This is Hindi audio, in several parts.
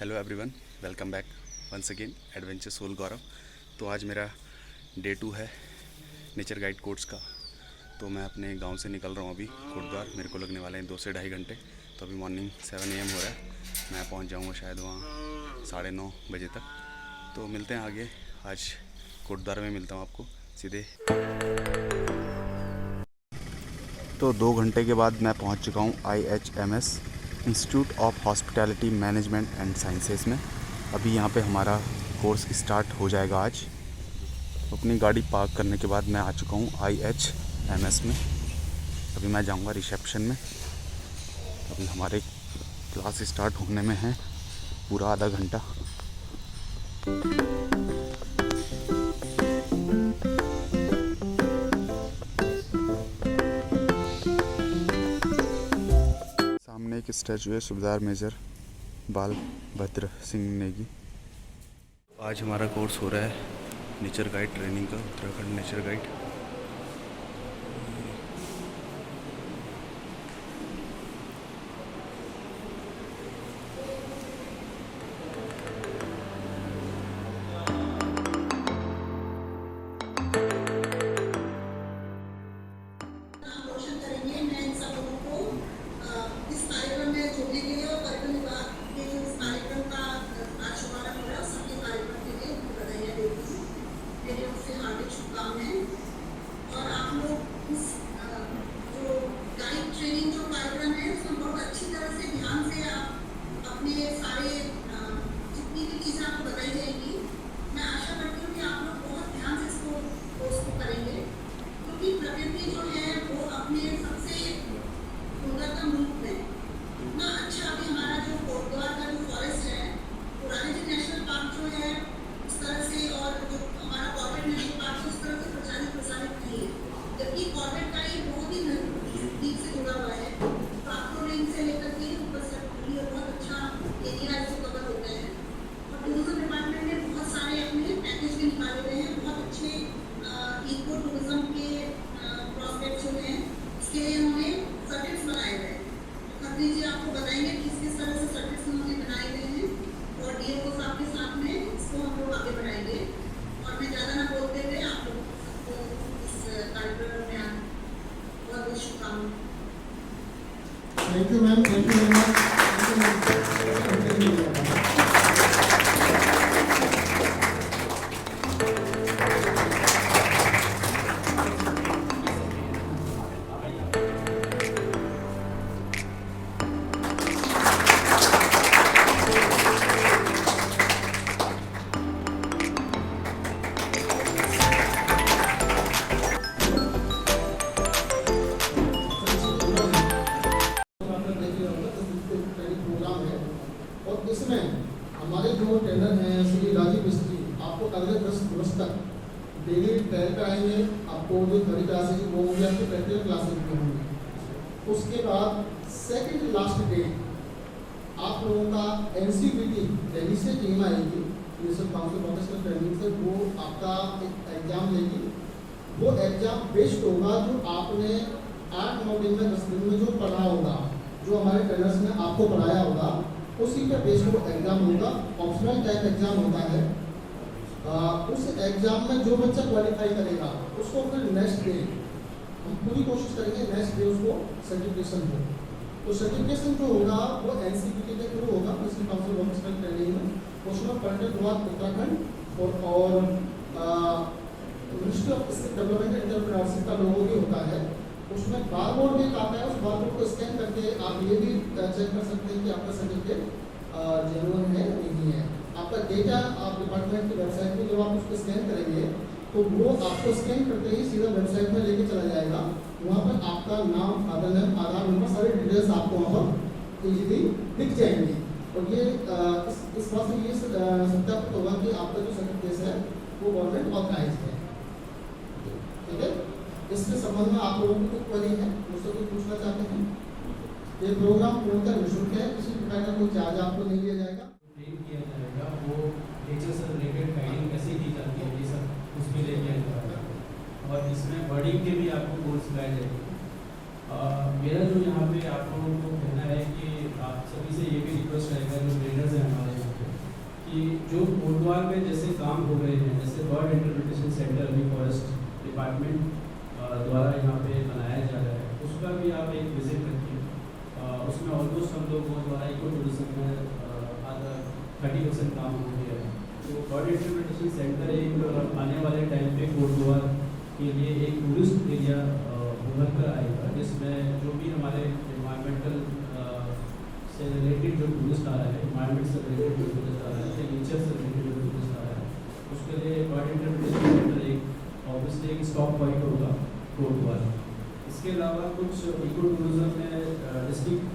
Hello everyone, welcome back once again adventure soul Gaurav. तो आज मेरा डे 2 है नेचर गाइड कोर्स का। तो मैं अपने गांव से निकल रहा हूं अभी कोटद्वार। मेरे को लगने वाले हैं 2 से ढाई घंटे। तो अभी मॉर्निंग 7 AM हो रहा है। मैं पहुंच जाऊंगा शायद वहाँ 9:30 बजे तक। तो मिलते हैं आगे। आज कोटद्वार में मिलता हूँ आपको सीधे। तो 2 घंटे के बाद मैं पहुँच चुका हूँ IHMS institute of hospitality management and sciences में। अभी यहाँ पे हमारा कोर्स स्टार्ट हो जाएगा आज। अपनी गाड़ी पार्क करने के बाद मैं आ चुका हूँ IHMS में। अभी मैं जाऊँगा रिसेप्शन में। अभी हमारे क्लास स्टार्ट होने में है पूरा आधा घंटा। सामने एक स्टैचू है सूबेदार मेजर बालभद्र सिंह नेगी। आज हमारा कोर्स हो रहा है नेचर गाइड ट्रेनिंग का, Uttarakhand nature guide. Thank you, ma'am. Thank you very much. Thank you, ma'am. हमारे जो ट्रेनर हैं श्री राजीव मिस्त्री आपको अगले 10 वर्ष तक डेली ट्रेन पे आएंगे। आपको जो थोड़ी क्लासेज वो होंगी, आपकी प्रैक्टिकल क्लासेज भी होंगी। उसके बाद सेकंड लास्ट डे आप लोगों का NCVT दिल्ली से टीम आएगी, नेशनल काउंसिल प्रोफेशनल ट्रेनिंग से। वो आपका एक एग्जाम लेगी। वो एग्जाम बेस्ड होगा जो आपने 8-9 दिन में 10 दिन में जो पढ़ा होगा, जो हमारे ट्रेनर्स ने आपको पढ़ाया होगा, उसी पे बेस्ड वो एग्जाम होगा। ऑप्शनल टाइप एग्जाम होता है। उस एग्जाम में जो बच्चा क्वालिफाई करेगा उसको फिर नेक्स्ट डे हम पूरी कोशिश करेंगे नेक्स्ट डे उसको सर्टिफिकेशन हो। तो सर्टिफिकेशन जो होगा वो NCVT के थ्रू होगा, national council of professional training में। क्वेश्चन ऑफ कंडक्ट हुआ उत्तराखंड और ministry of skill development entrepreneurship का लोगो भी होता है। उसमें बारकोड भी आता है। उस बारकोड को स्कैन करके आप ये भी चेक कर सकते हैं कि आपका सर्टिफिकेट जेन्युइन है नहीं है। आपका डेटा आप डिपार्टमेंट की वेबसाइट में जब आप उसको स्कैन करेंगे तो वो आपको स्कैन करते ही सीधा वेबसाइट में लेके चला जाएगा। वहाँ पर आपका नाम, फादर नेम, आधार नंबर, सारे डिटेल्स आपको वहाँ पर इजीली दिख जाएंगी। और ये इस बात से ये सत्यापित होगा कि आपका जो सर्टिफिकेट है वो गवर्नमेंट ऑथराइज है। ठीक है, इसके संबंध में आप लोगों की कोई क्वेरी है, मुझसे कुछ पूछना चाहते हैं? ये प्रोग्राम पूर्णतः निःशुल्क है, किसी प्रकार का कोई चार्ज आपको नहीं लिया जाएगा। ट्रेन किया जाएगा वो नेचर से रिलेटेड गाइडिंग कैसे की जाती है, ये सब उसमें लेके आएगा। और इसमें बर्डिंग के भी आपको कोर्स सिखाए जाएंगे। मेरा जो यहाँ पे आप लोगों को कहना है कि आप सभी से ये भी रिक्वेस्ट रहेगा, जो ट्रेनर्स हैं हमारे यहाँ पे, में जैसे काम हो रहे हैं, जैसे बर्ड इंटरप्रिटेशन सेंटर अभी फॉरेस्ट डिपार्टमेंट द्वारा यहाँ पे बनाया जा रहा है, उसका भी आप एक विजिट रखिए। उसमें ऑलमोस्ट हम लोगों द्वारा इको टूरिज्म में 30% काम हो गया है। तो बर्ड इंटरप्रिटेशन सेंटर एक आने वाले टाइम पे कोटद्वार के लिए एक टूरिस्ट एरिया उभर कर आएगा, जिसमें जो भी हमारे इन्वायरमेंटल से रिलेटेड जो टूरिस्ट आ रहा है, इन्वायरमेंट से रिलेटेड जो टूरिस्ट आ रहा है, नेचर से रिलेटेड जो टूरिस्ट आ रहा है, उसके लिए बर्ड इंटरप्रिटेशन सेंटर एक ऑब्वियसली एक स्टॉप पॉइंट होगा कोटद्वार। इसके अलावा कुछ इको टूरिज्म में डिस्ट्रिक्ट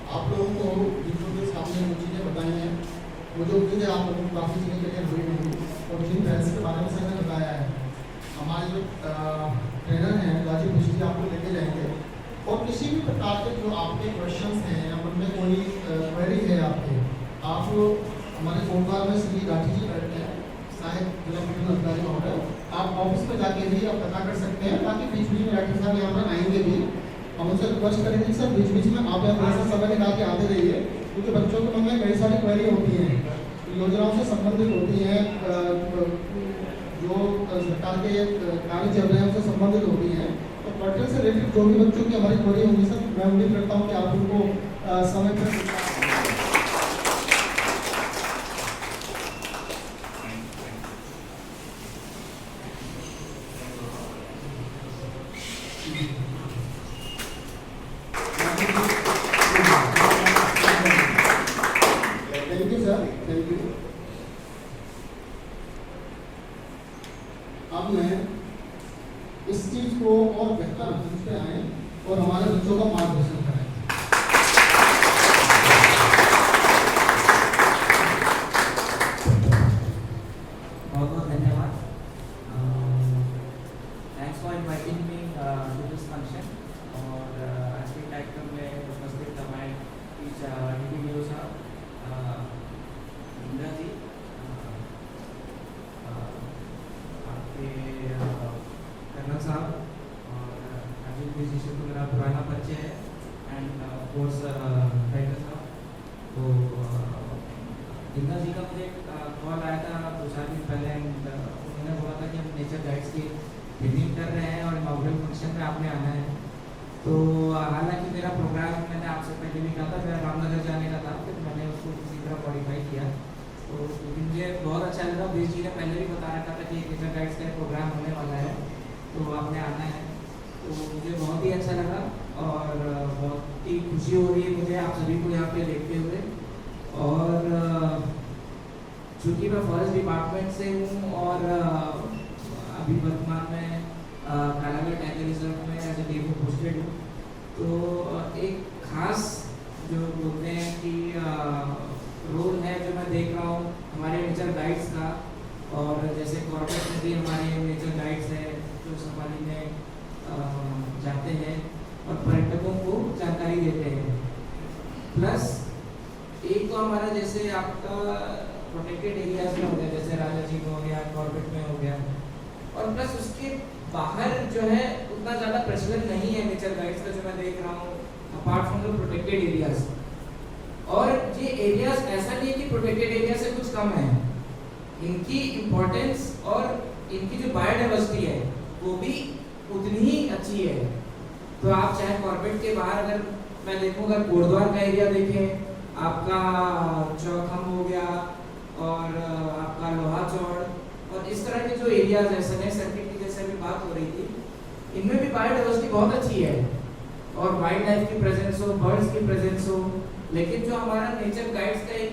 आप लोगों को जिन के सामने जो चीज़ें बताई हैं, मुझे उम्मीद है आप लोगों को काफ़ी चीज़ें क्लियर हुई होंगी और जिन फैंस के बारे में सर ने बताया है, हमारे जो ट्रेनर हैं राजीव मिश्री आपको लेके जाएंगे और किसी भी प्रकार के जो आपके क्वेश्चंस हैं या उनमें कोई क्वेरी है आपके, आप हमारे कोटद्वार में श्री राठी जी बैठते हैं, शायद जिला विभिन्न अधिकारी महोदय, आप ऑफिस में जाके भी आप पता कर सकते हैं, ताकि बीच बीच में राठी साहब यहाँ पर आएंगे भी। हम उनसे रिक्वेस्ट करेंगे सर बीच बीच में आप यहाँ थोड़ा सा समय निकाल के आते रहिए, क्योंकि बच्चों के मन में कई सारी क्वेरी होती हैं, योजनाओं से संबंधित होती हैं, जो सरकार के कार्य चल रहे हैं उससे संबंधित होती हैं। तो पोर्टल से रिलेटेड जो भी बच्चों की हमारी क्वेरी होंगी सर, मैं उम्मीद करता हूँ कि आप उनको समय पर thank you sir, thank you. अब मैं इस चीज को और बेहतर ढंग से आए और हमारे बच्चों का मार्गदर्शन करें। बहुत बहुत धन्यवाद। Thanks for inviting me to this function. और आज के कार्यक्रम में उपस्थित हमारे टीचर साहब, इंदिरा जी, आपके कर्नल साहब और अजीत जी से तो मेरा पुराना परिचय है, एंड कोर्स डायरेक्टर साहब। तो इंदिरा जी का मुझे कॉल आया था 2-4 दिन पहले, उन्होंने बोला था कि हम नेचर गाइड्स की ट्रेनिंग कर रहे हैं और इनॉग्रेशन फंक्शन में आपने आना है। तो हालांकि मेरा प्रोग्राम मैंने आपसे पहले भी कहा था, मेरा रामनगर जाने का था, फिर मैंने उसको किसी तरह मॉडिफाई किया। तो मुझे बहुत अच्छा लगा, बीस जी ने पहले भी बता रखा था कि नेचर गाइड्स का प्रोग्राम होने वाला है, तो आपने आना है। तो मुझे बहुत ही अच्छा लगा और बहुत ही खुशी हो रही है मुझे आप सभी को यहाँ पे देखते हुए। और चूँकि मैं फॉरेस्ट डिपार्टमेंट से हूँ और अभी वर्तमान में कालागढ़ टाइगर रिजर्व में एज ए डेपो पोस्टेड हूँ, तो एक खास जो बोलते हैं कि रोल है जो मैं देख रहा हूँ हमारे नेचर गाइड्स का। और जैसे कॉर्पोरेट में भी हमारे नेचर गाइड्स हैं जो सफारी में जाते हैं और पर्यटकों को जानकारी देते हैं। प्लस एक तो हमारा जैसे आपका प्रोटेक्टेड एरियाज में हो गया, जैसे राजा जी में हो गया, कॉर्पोरेट में हो गया, और प्लस उसके बाहर जो है उतना ज़्यादा प्रचलन नहीं है नेचर गाइड्स का जो मैं देख रहा हूँ, apart from the protected areas. और ये एरियाज ऐसा नहीं है कि प्रोटेक्टेड एरिया से कुछ कम है, इनकी इम्पोर्टेंस और इनकी जो बायोडाइवर्सिटी है वो भी उतनी ही अच्छी है। तो आप चाहे कॉर्बेट के बाहर अगर मैं देखूँ, अगर कोटद्वार का एरिया देखें, आपका चौखम हो गया और आपका लोहा चौड़ और इस तरह के जो एरियाज है, सने सर्किट की जैसे अभी बात हो रही थी, इनमें भी बायोडाइवर्सिटी बहुत अच्छी है और वाइल्ड लाइफ की प्रेजेंस हो, बर्ड्स की प्रेजेंस हो। लेकिन जो हमारा नेचर गाइड्स का एक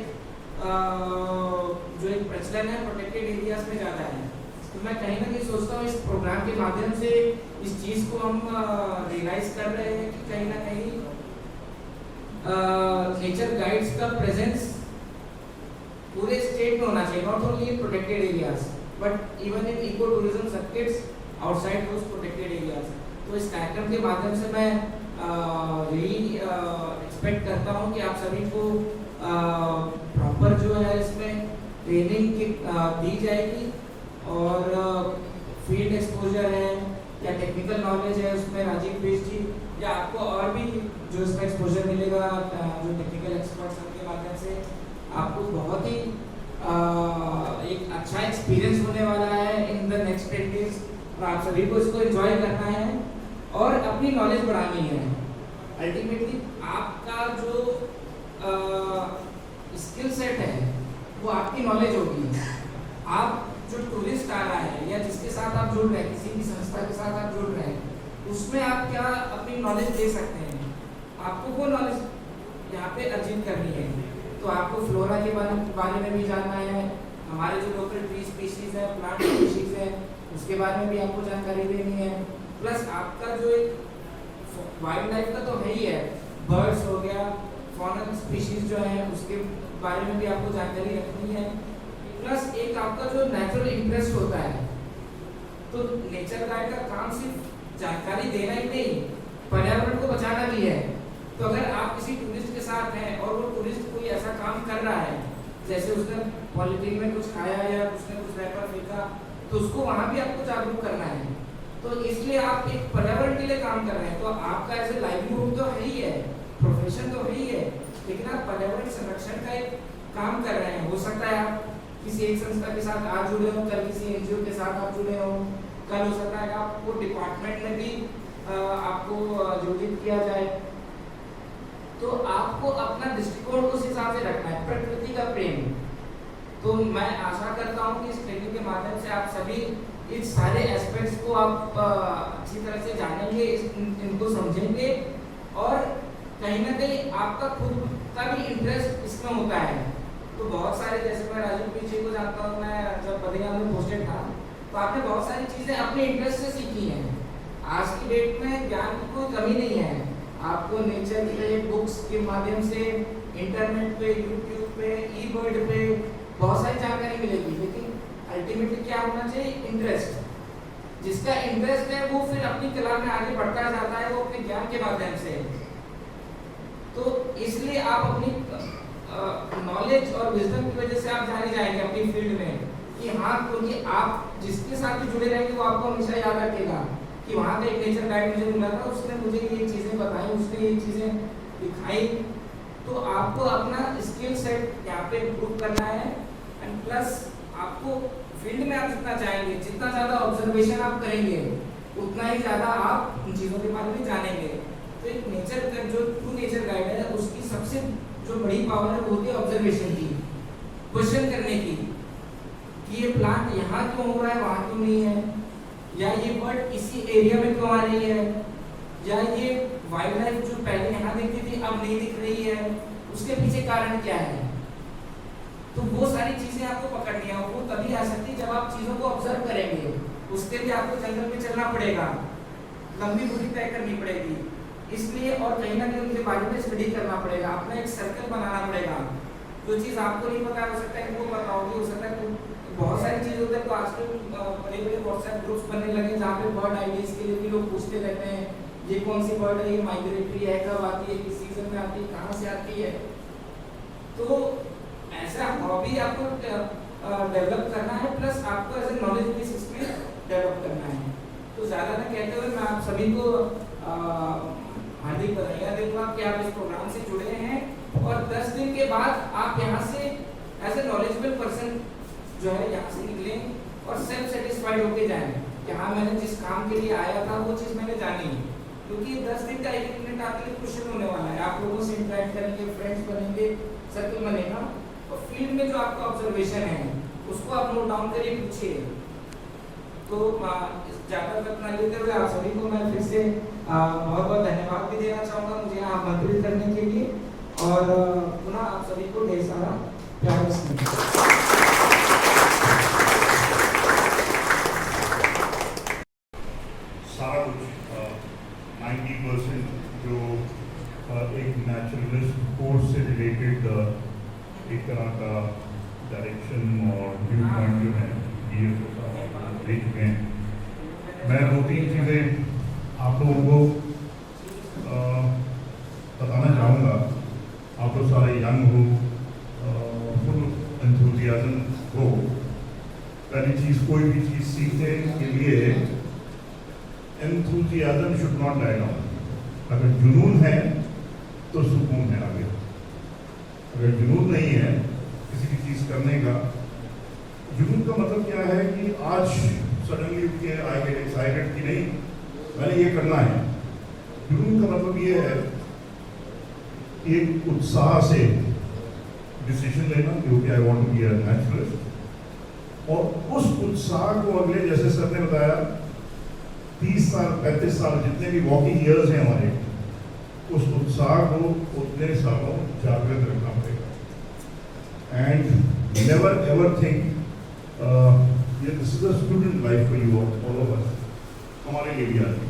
जो एक प्रचलन है प्रोटेक्टेड एरियाज में ज़्यादा है। तो मैं कहीं ना कहीं सोचता हूँ इस प्रोग्राम के माध्यम से इस चीज़ को हम रियलाइज कर रहे हैं कि कहीं ना कहीं नेचर गाइड्स का प्रेजेंस पूरे स्टेट में होना चाहिए, not only in protected areas but even in eco tourism circuits outside those protected areas. तो इस कार्यक्रम के माध्यम से मैं यही एक्सपेक्ट करता हूँ कि आप सभी को प्रॉपर जो है इसमें ट्रेनिंग दी जाएगी और फील्ड एक्सपोजर है या टेक्निकल नॉलेज है उसमें राजीव पेश जी या आपको और भी जो इसमें एक्सपोजर मिलेगा जो टेक्निकल एक्सपर्ट्स के माध्यम से आपको बहुत ही एक अच्छा एक्सपीरियंस होने वाला है इन द नेक्स्ट 10 डेज और आप सभी को इसको एंजॉय करना है और अपनी नॉलेज बढ़ानी है। अल्टीमेटली आपका जो स्किल सेट है वो आपकी नॉलेज होगी। आप जो टूरिस्ट आ रहा है या जिसके साथ आप जुड़ रहे हैं, किसी भी संस्था के साथ आप जुड़ रहे हैं, उसमें आप क्या अपनी नॉलेज दे सकते हैं, आपको वो नॉलेज यहाँ पे अर्जित करनी है। तो आपको फ्लोरा के बारे में भी जानना है, हमारे जो लोकल ट्री स्पीशीज है, प्लांट स्पीशीज है, उसके बारे में भी आपको जानकारी देनी है। प्लस आपका जो एक वाइल्ड लाइफ का तो है ही है, बर्ड्स हो गया, फॉनल स्पीशीज जो है उसके बारे में भी आपको जानकारी रखनी है। प्लस एक आपका जो नेचुरल इंटरेस्ट होता है, तो नेचर गाइड का काम सिर्फ जानकारी देना ही नहीं, पर्यावरण को बचाना भी है। तो अगर आप किसी टूरिस्ट के साथ हैं और वो टूरिस्ट कोई ऐसा काम कर रहा है, जैसे उसने पॉलिथीन में कुछ खाया या उसने कुछ रैपर फेंका, तो उसको वहाँ भी आपको जागरूक करना है। तो इसलिए आप एक पर्यावरण के लिए काम कर रहे हैं, तो आपका ऐसे लाइवलीहुड तो है ही है, प्रोफेशन तो है ही है, लेकिन आप पर्यावरण संरक्षण का एक काम कर रहे हैं। हो सकता है आप किसी एक संस्था के साथ आज जुड़े हो, कल किसी एनजीओ के साथ आप जुड़े हो, कल हो सकता है आपको डिपार्टमेंट में भी आपको जोड़ित किया जाए। तो आपको अपना दृष्टिकोण उस हिसाब से रखना है, प्रकृति का प्रेम। तो मैं आशा करता हूँ कि इस ट्रेनिंग के माध्यम से आप सभी इस सारे एस्पेक्ट्स को आप अच्छी तरह से जानेंगे, इनको समझेंगे और कहीं ना कहीं आपका खुद का भी इंटरेस्ट इसमें होता है। तो बहुत सारे, जैसे मैं राजीव पीछे को जानता हूँ, मैं जब बद्रीनाथ में पोस्टेड था, तो आपने बहुत सारी चीज़ें अपने इंटरेस्ट से सीखी हैं। आज की डेट में ज्ञान की कोई कमी नहीं है, आपको नेचर के बुक्स के माध्यम से, इंटरनेट पे, यूट्यूब पे, ई-बर्ड पे बहुत सारी जानकारी मिलेगी, लेकिन अल्टीमेटली क्या होना चाहिए, इंटरेस्ट। जिसका इंटरेस्ट है वो फिर अपनी कला में आगे बढ़ता जाता है, वो अपने ज्ञान के माध्यम से। तो इसलिए आप अपनी नॉलेज और विजडम की वजह से आप जाने जाएंगे अपनी फील्ड में कि हाँ, क्योंकि आप जिसके साथ भी जुड़े रहेंगे वो आपको हमेशा याद रखेगा कि वहाँ का एक नेचर गाइड मुझे मिला था, उसने मुझे ये चीज़ें बताई, उसने ये चीज़ें दिखाई। तो आपको अपना स्किल सेट यहाँ पे इम्प्रूव करना है एंड प्लस आपको फील्ड में आप जितना चाहेंगे, जितना ज़्यादा ऑब्जर्वेशन आप करेंगे, उतना ही ज़्यादा आप उन चीज़ों के बारे में जानेंगे। तो एक नेचर का जो ट्रू नेचर गाइड है, उसकी सबसे जो बड़ी पावर है वो होती है ऑब्जर्वेशन की, क्वेश्चन करने की कि ये प्लांट यहाँ क्यों हो रहा है, वहाँ क्यों नहीं है, या ये बर्ड इसी एरिया में क्यों आ रही है, या ये वाइल्ड लाइफ जो पहले यहाँ दिखती थी अब नहीं दिख रही है, उसके पीछे कारण क्या है। तो वो सारी चीजें आपको पकड़नी है, वो तभी आ सकती है जब आप चीजों को ऑब्जर्व करेंगे। उसके लिए आपको जंगल में चलना पड़ेगा, लंबी दूरी तय करनी पड़ेगी, इसलिए और कहीं ना कहीं उनके बारे में स्टडी करना पड़ेगा, अपना एक सर्कल बनाना पड़ेगा। जो चीज़ आपको नहीं पता हो सकता है वो पता होगी, हो सकता है बहुत सारी चीज़ होती है। तो आजकल बड़े बड़े व्हाट्सएप ग्रुप्स बनने लगे जहाँ पे बर्ड आइडियाज के लिए भी लोग पूछते रहते हैं, ये कौन सी बर्ड है, ये माइग्रेटरी है, कब आती है, किस सीजन में आती है, कहाँ से आती है। तो ऐसा हॉबी आपको डेवलप करना है, प्लस आपको एज ए नॉलेज बेस इसमें डेवलप करना है। तो ज़्यादा ना कहते हुए मैं आप सभी को हार्दिक बधाइयाँ दूंगा कि आप इस प्रोग्राम से जुड़े हैं और 10 दिन के बाद आप यहाँ से एज ए नॉलेजेबल पर्सन जो है यहाँ से निकलें और सेल्फ सेटिस्फाइड होके जाएं कि हाँ, मैंने जिस काम के लिए आया था वो चीज़ मैंने जानी। क्योंकि 10 दिन का 1 मिनट आपके लिए क्वेश्चन होने वाला है, आप लोगों से इंटरेक्ट करेंगे, फ्रेंड्स बनेंगे, सर्कल बनेगा और फील्ड में जो आपका ऑब्जर्वेशन है उसको आप नोट डाउन करिए, पूछिए। तो ज़्यादा वक्त ना लेते हुए आप सभी को मैं फिर से बहुत बहुत धन्यवाद भी देना चाहूँगा मुझे यहाँ आमंत्रित करने के लिए, और पुनः आप सभी को ढेर सारा प्यार सारा कुछ 90% जो एक नेचुरलिस्ट कोर्स से रिलेटेड एक तरह का डायरेक्शन और व्यू पॉइंट जो है ये दे चुके हैं। मैं 2-3 चीज़ें आप लोगों को बताना चाहूँगा। आप लोग सारे यंग हो, फुल एंथुजियाज्म हो। पहली चीज़, कोई भी चीज़ सीखने के लिए enthusiasm should not die down. अगर जुनून है तो सुकून है आगे। अगर जुनून नहीं है किसी भी चीज़ करने का, जुनून का मतलब क्या है कि आज सडनली उठ के आई गेट एक्साइटेड कि नहीं मैंने ये करना है। जुनून का मतलब ये है कि एक उत्साह से डिसीजन लेना कि okay I want to be a naturalist, और उस उत्साह को अगले, जैसे सर ने बताया, 30 साल 35 साल जितने भी वॉकिंग ईयर्स हैं हमारे, उस उत्साह को उतने सालों जागृत रखना पड़ेगा। And never ever think this is a student life for you all of us. हमारे लिए भी आती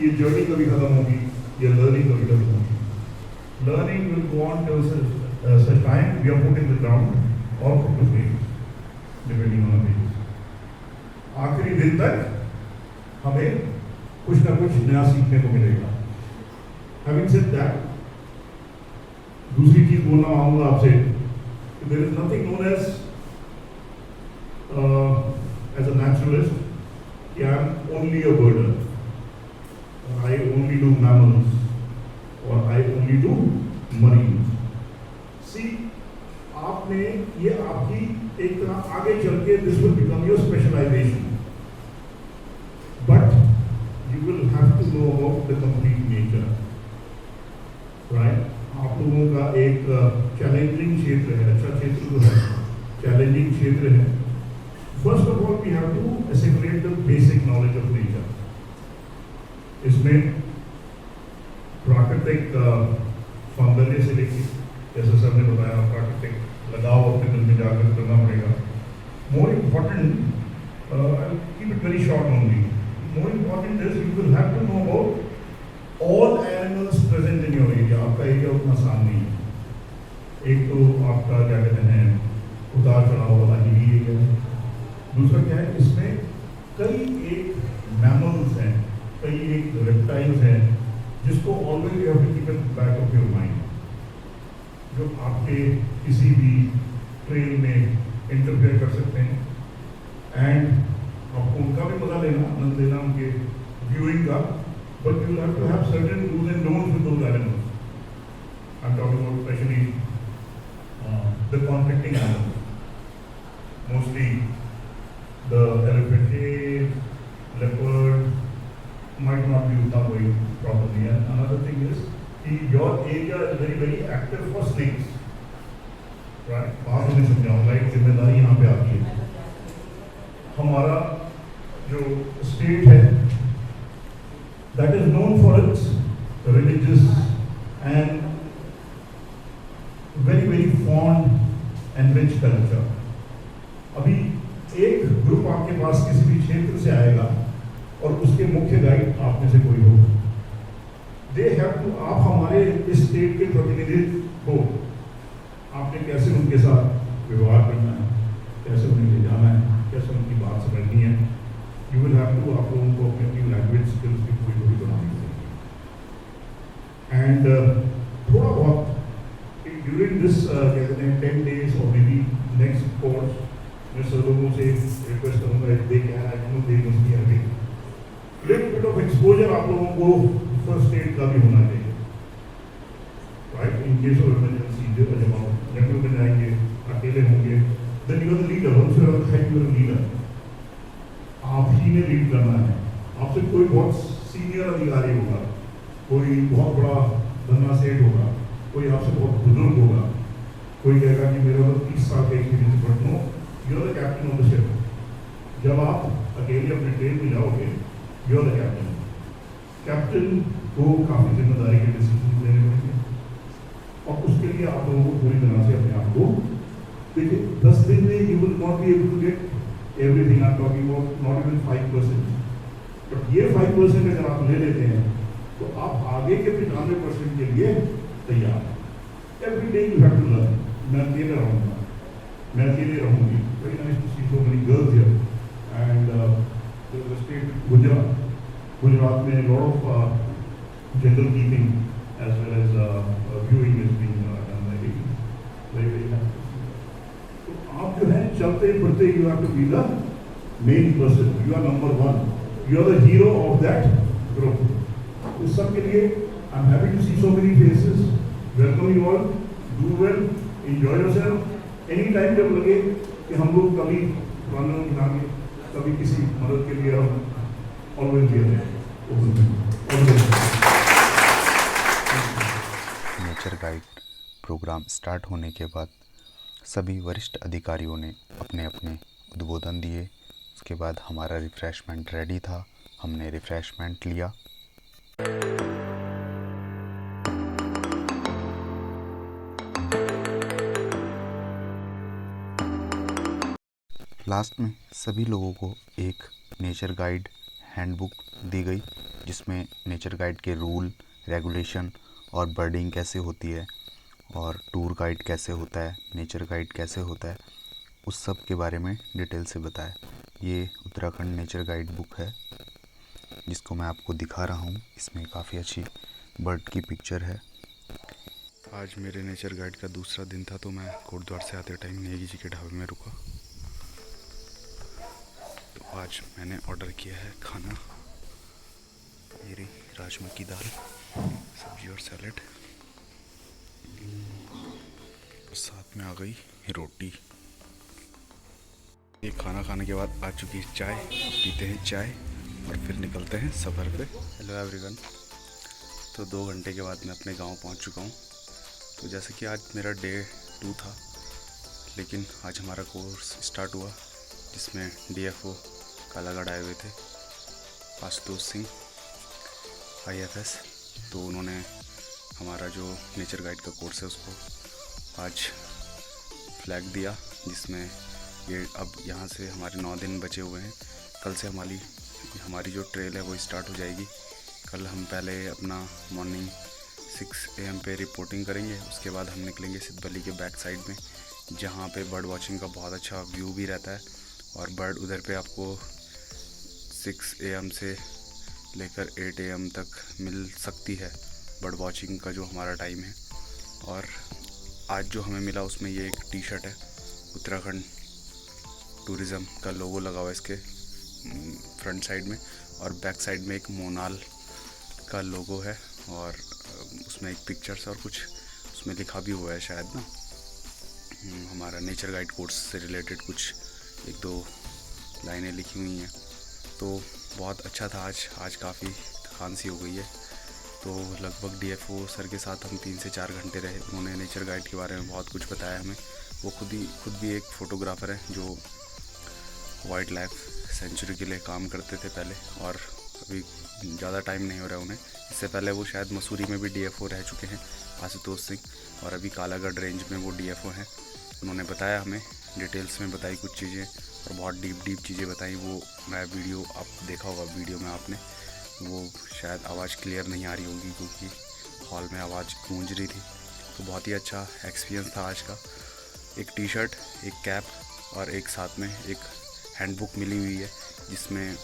ये जर्नी कभी खत्म होगी, ये लर्निंग कभी खत्म होगी। Learning will go on till such time we are put in the ground और put to play depending on the आखिरी दिन तक हमें कुछ ना कुछ नया सीखने को मिलेगा। Having said that, दूसरी चीज बोलना चाहूँगा आपसे, there is nothing known as a naturalist कि I am only a birder, or I only do mammals, or I only do marine. See, आपने ये आपकी एक तरह आगे चल के this will become your specialization, but you will have to know about the complete nature. Right, आप लोगों का एक चैलेंजिंग क्षेत्र है, अच्छा क्षेत्र तो है, चैलेंजिंग क्षेत्र है। First of all we have to assimilate the basic knowledge of nature. इसमें प्राकृतिक सौंदर्य से लेकर, जैसे सर ने बताया, प्राकृतिक लगाव अपने दिल में जागृत करना पड़ेगा। More important, I keep it very short only, more important is you will have to know about all animals present in your area। आपका एरिया उतना आसान नहीं है। एक तो आपका क्या कहते हैं उतार चढ़ाव वाला हिली एरिया है, दूसरा क्या है इसमें कई एक मैमल्स हैं, कई एक रेप्टाइल्स हैं जिसको always you have to keep in back of your mind, जो आपके किसी भी ट्रेल में इंटरफेयर कर सकते हैं। एंड आपको उनका भी मजा लेना, आनंद लेना उनके व्यूइंग का, but you will have to have certain do's and don'ts with those animals. I'm talking about especially the conflicting animals. Mostly the elephant cage, leopard might not be uttamoi properly. And another thing is that your area is very, very active for snakes. Right? बात उन्हें समझाऊंगा, एक जिम्मेदारी यहाँ पे आती है। हमारा जो स्टेट है that is known for its religious and very, very fond and rich culture. अभी एक ग्रुप आपके पास किसी भी क्षेत्र से आएगा और उसके मुख्य गाइड आप में से कोई हो। They have to, आप हमारे इस स्टेट के प्रतिनिधि हो, आपने कैसे उनके साथ व्यवहार करना है, कैसे उन्हें ले जाना है, कैसे उनकी बात समझनी है। You will have to, आप लोगों को अपनी लैंग्वेज स्किल्स की पूरी पूरी बनानी पड़ेगी। एंड थोड़ा बहुत ड्यूरिंग दिस क्या कहते हैं 10 days और मे बी नेक्स्ट कोर्स, मैं सब लोगों से रिक्वेस्ट करूँगा दे क्या है they must be having little bit of exposure. आप लोगों को फर्स्ट एड का भी होना चाहिए, right? In case of emergency जब आप जंगल में जाएंगे, अकेले होंगे, then you are the leader, once you are the leader, आप ही ने लीड करना है। आपसे कोई बहुत सीनियर अधिकारी होगा, कोई बहुत बड़ा धन्ना सेठ होगा, कोई आपसे बहुत बुजुर्ग होगा, कोई कहेगा कि मेरा तो 30 साल का experience, but no, you are the captain of the ship. जब आप अकेले अपने ट्रेन में जाओगे, you are the captain. Captain को काफ़ी जिम्मेदारी के डिसीजन लेने पड़ेंगे, और उसके लिए आप लोगों को पूरी तरह से अपने आप को देखिए। 10 दिन में you will not be able to get everything I'm talking about, not even 5%, but ये 5% अगर आप ले लेते हैं तो आप आगे के 95% के लिए तैयार हैं। Every day you have to learn। मैं अकेले रहूँगा, मैं अकेले रहूँगी। Very nice to see so many girls here, and the state Gujarat में lot of jungle keeping as well as viewing is being done by ladies. Very happy. तो आप जो है चलते बढ़ते you have to be the main person. You are number one. You are the hero of that group. इस सब के लिए I'm happy to see so many faces. Welcome you all. Do well. Enjoy yourself. Anytime जब लगे कि हम लोग कभी पुराने बना के कभी किसी मदद के लिए हम always be there. Nature guide program start होने के बाद सभी वरिष्ठ अधिकारियों ने अपने अपने उद्बोधन दिए। उसके बाद हमारा रिफ़्रेशमेंट रेडी था, हमने रिफ़्रेशमेंट लिया। लास्ट में सभी लोगों को एक नेचर गाइड हैंडबुक दी गई, जिसमें नेचर गाइड के रूल रेगुलेशन और बर्डिंग कैसे होती है और टूर गाइड कैसे होता है, नेचर गाइड कैसे होता है, उस सब के बारे में डिटेल से बताया। ये उत्तराखंड नेचर गाइड बुक है जिसको मैं आपको दिखा रहा हूँ। इसमें काफ़ी अच्छी बर्ड की पिक्चर है। आज मेरे नेचर गाइड का दूसरा दिन था, तो मैं कोटद्वार से आते टाइम नेगी जी के ढाबे में रुका। तो आज मैंने ऑर्डर किया है खाना, ये रही राजमा की दाल, सब्जी और सैलेड, और साथ में आ गई रोटी। ये खाना खाने के बाद आ चुकी है चाय। पीते हैं चाय और फिर निकलते हैं सफ़र पे। Hello everyone. तो 2 घंटे के बाद मैं अपने गांव पहुंच चुका हूं। तो जैसे कि आज मेरा डे 2 था, लेकिन आज हमारा कोर्स स्टार्ट हुआ जिसमें DFO कालागढ़ आए हुए थे, आशुतोष सिंह IFS। तो उन्होंने हमारा जो नेचर गाइड का कोर्स है उसको आज फ्लैग दिया, जिसमें ये अब यहाँ से हमारे 9 दिन बचे हुए हैं। कल से हमारी जो ट्रेल है वो स्टार्ट हो जाएगी। कल हम पहले अपना मॉर्निंग 6 AM पे रिपोर्टिंग करेंगे। उसके बाद हम निकलेंगे सिद्धबली के बैक साइड में, जहाँ पे बर्ड वॉचिंग का बहुत अच्छा व्यू भी रहता है, और बर्ड उधर पे आपको 6 AM से लेकर 8 AM तक मिल सकती है, बर्ड वॉचिंग का जो हमारा टाइम है। और आज जो हमें मिला उसमें ये एक टी-शर्ट है, उत्तराखंड टूरिज़्म का लोगो लगा हुआ है इसके फ्रंट साइड में, और बैक साइड में एक मोनाल का लोगो है, और उसमें एक पिक्चर्स और कुछ उसमें लिखा भी हुआ है शायद ना, हमारा नेचर गाइड कोर्स से रिलेटेड कुछ 1-2 लाइनें लिखी हुई हैं। तो बहुत अच्छा था आज काफ़ी थकान सी हो गई है। तो लगभग DFO सर के साथ हम 3 से 4 घंटे रहे। उन्होंने नेचर गाइड के बारे में बहुत कुछ बताया हमें। वो खुद भी एक फ़ोटोग्राफ़र है जो वाइल्ड लाइफ सेंचुरी के लिए काम करते थे पहले, और अभी ज़्यादा टाइम नहीं हो रहा है उन्हें। इससे पहले वो शायद मसूरी में भी DFO रह चुके हैं, आशुतोष सिंह, और अभी कालागढ़ रेंज में वो DFO हैं। उन्होंने बताया हमें, डिटेल्स में बताई कुछ चीज़ें, और बहुत डीप चीज़ें बताई। वो मैं वीडियो आप देखा होगा, वीडियो में आपने, वो शायद आवाज़ क्लियर नहीं आ रही होगी क्योंकि हॉल में आवाज़ गूंज रही थी। तो बहुत ही अच्छा एक्सपीरियंस था आज का। एक टी-शर्ट, एक कैप और एक साथ में एक हैंडबुक मिली हुई है, जिसमें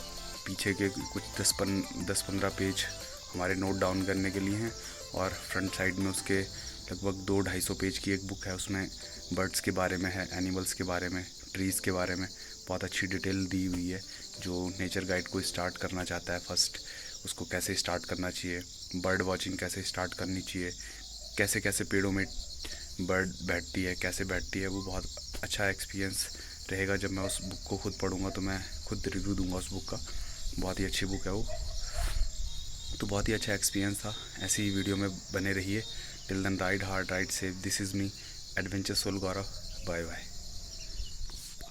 पीछे के कुछ 10-15 पेज हमारे नोट डाउन करने के लिए हैं, और फ्रंट साइड में उसके लगभग 200-250 पेज की एक बुक है। उसमें बर्ड्स के बारे में है, एनिमल्स के बारे में, ट्रीज़ के बारे में बहुत अच्छी डिटेल दी हुई है। जो नेचर गाइड को स्टार्ट करना चाहता है फर्स्ट, उसको कैसे स्टार्ट करना चाहिए, बर्ड वॉचिंग कैसे स्टार्ट करनी चाहिए, कैसे कैसे पेड़ों में बर्ड बैठती है, कैसे बैठती है, वो बहुत अच्छा एक्सपीरियंस रहेगा। जब मैं उस बुक को खुद पढ़ूँगा तो मैं खुद रिव्यू दूंगा उस बुक का। बहुत ही अच्छी बुक है वो। तो बहुत ही अच्छा एक्सपीरियंस था। ऐसी ही वीडियो में बने रहिए। Till then ride hard, ride safe. This is me adventure soul Gaurav. Bye bye.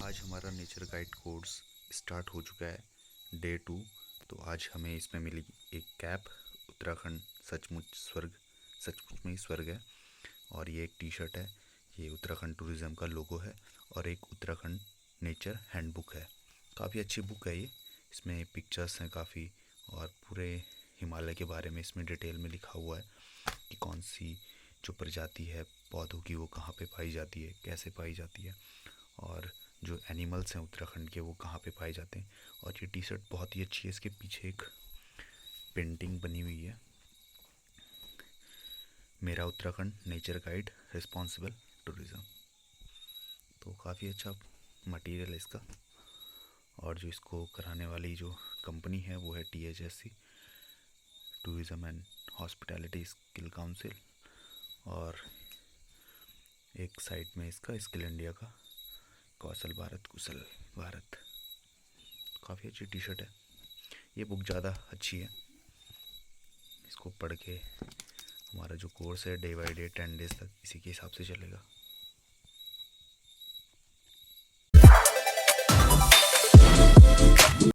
आज हमारा नेचर गाइड कोर्स स्टार्ट हो चुका है, डे 2। तो आज हमें इसमें मिली एक कैप, उत्तराखंड सचमुच में ही स्वर्ग है, और ये एक टी-शर्ट है, ये उत्तराखंड टूरिज़्म का लोगो है, और एक उत्तराखंड नेचर हैंडबुक है। काफ़ी अच्छी बुक है ये। इसमें पिक्चर्स हैं काफ़ी, और पूरे हिमालय के बारे में इसमें डिटेल में लिखा हुआ है कि कौन सी जो प्रजाति है पौधों की वो कहाँ पे पाई जाती है, कैसे पाई जाती है, और जो एनिमल्स हैं उत्तराखंड के वो कहाँ पे पाए जाते हैं। और ये टी शर्ट बहुत ही अच्छी है, इसके पीछे एक पेंटिंग बनी हुई है, मेरा Uttarakhand nature guide responsible tourism. तो काफ़ी अच्छा मटेरियल है इसका। और जो इसको कराने वाली जो कंपनी है वो है THSC, tourism and hospitality skill council. और एक साइड में इसका स्किल इंडिया का कौशल भारत कुशल भारत। काफ़ी अच्छी टी शर्ट है। ये बुक ज़्यादा अच्छी है, इसको पढ़ के हमारा जो कोर्स है डे बाई डे 10 डेज़ तक इसी के हिसाब से चलेगा।